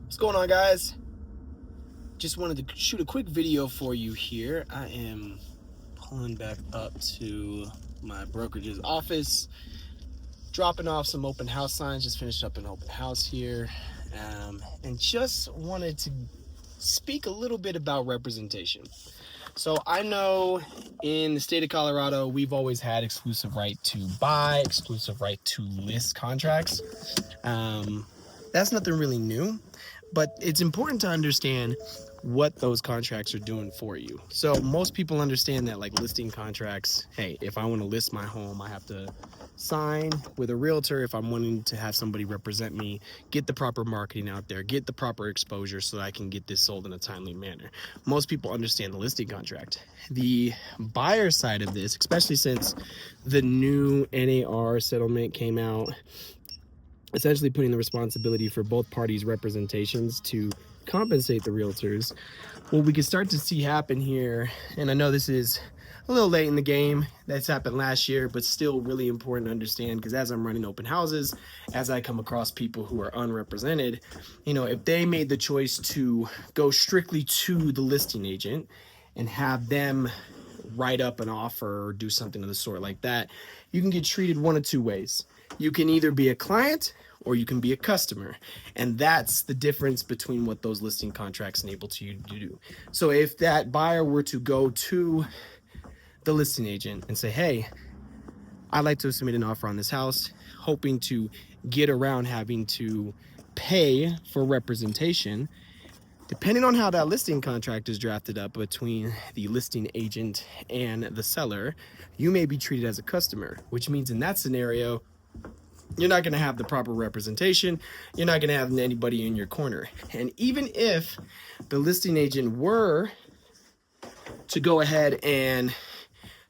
What's going on, guys? Just wanted to shoot a quick video for you here. I am pulling back up to my brokerage's office, dropping off some open house signs. Just finished up an open house here, and just wanted to speak a little bit about representation. So I know in the state of Colorado, we've always had exclusive right to buy, exclusive right to list contracts. That's nothing really new, but it's important to understand what those contracts are doing for you. So most people understand that, like listing contracts, hey, if I want to list my home, I have to sign with a realtor. If I'm wanting to have somebody represent me, get the proper marketing out there, get the proper exposure so that I can get this sold in a timely manner. Most people understand the listing contract. The buyer side of this, especially since the new NAR settlement came out, essentially putting the responsibility for both parties' representations to compensate the realtors. What we can start to see happen here, and I know this is a little late in the game, that's happened last year, but still really important to understand, because as I'm running open houses, as I come across people who are unrepresented, if they made the choice to go strictly to the listing agent and have them write up an offer or do something of the sort like that, you can get treated one of two ways. You can either be a client or you can be a customer. And that's the difference between what those listing contracts enable you to do. So if that buyer were to go to the listing agent and say, hey, I'd like to submit an offer on this house, hoping to get around having to pay for representation, depending on how that listing contract is drafted up between the listing agent and the seller, you may be treated as a customer, which means in that scenario, you're not going to have the proper representation. You're not going to have anybody in your corner. And even if the listing agent were to go ahead and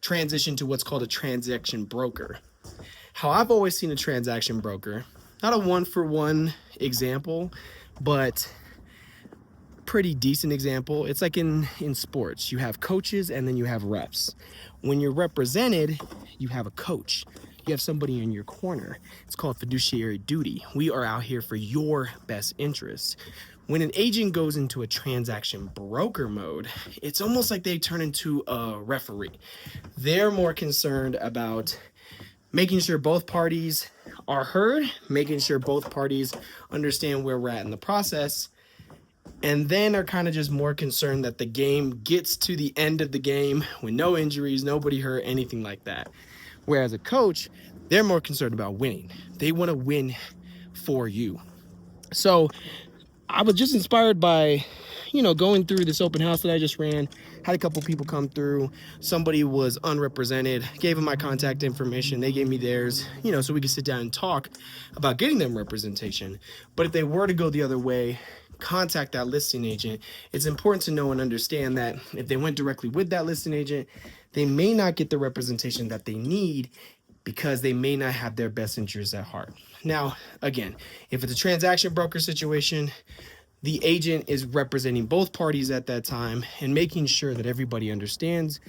transition to what's called a transaction broker, how I've always seen a transaction broker, not a one-for-one example, but pretty decent example. It's like in sports, you have coaches and then you have reps. When you're represented, you have a coach. You have somebody in your corner. It's called fiduciary duty. We are out here for your best interests. When an agent goes into a transaction broker mode, it's almost like they turn into a referee. They're more concerned about making sure both parties are heard, making sure both parties understand where we're at in the process, and then are kind of just more concerned that the game gets to the end of the game with no injuries, nobody hurt, anything like that. Whereas a coach, they're more concerned about winning. They want to win for you. So I was just inspired by, going through this open house that I just ran. Had a couple people come through. Somebody was unrepresented, gave them my contact information. They gave me theirs, so we could sit down and talk about getting them representation. But if they were to go the other way, contact that listing agent, it's important to know and understand that if they went directly with that listing agent, they may not get the representation that they need because they may not have their best interests at heart. Now, again, if it's a transaction broker situation, the agent is representing both parties at that time and making sure that everybody understands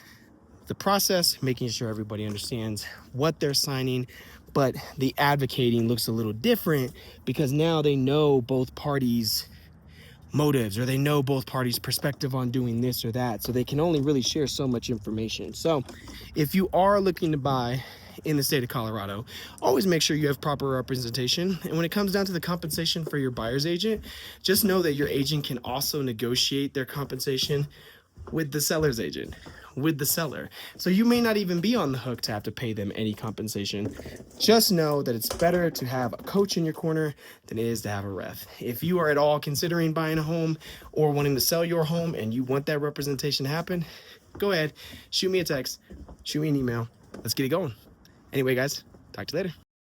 the process, making sure everybody understands what they're signing. But the advocating looks a little different because now they know both parties' motives, or they know both parties' perspective on doing this or that, so they can only really share so much information. So if you are looking to buy in the state of Colorado, always make sure you have proper representation. And when it comes down to the compensation for your buyer's agent, just know that your agent can also negotiate their compensation with the seller's agent, with the seller. So you may not even be on the hook to have to pay them any compensation. Just know that it's better to have a coach in your corner than it is to have a ref. If you are at all considering buying a home or wanting to sell your home and you want that representation to happen, go ahead, shoot me a text, shoot me an email. Let's get it going. Anyway, guys, talk to you later.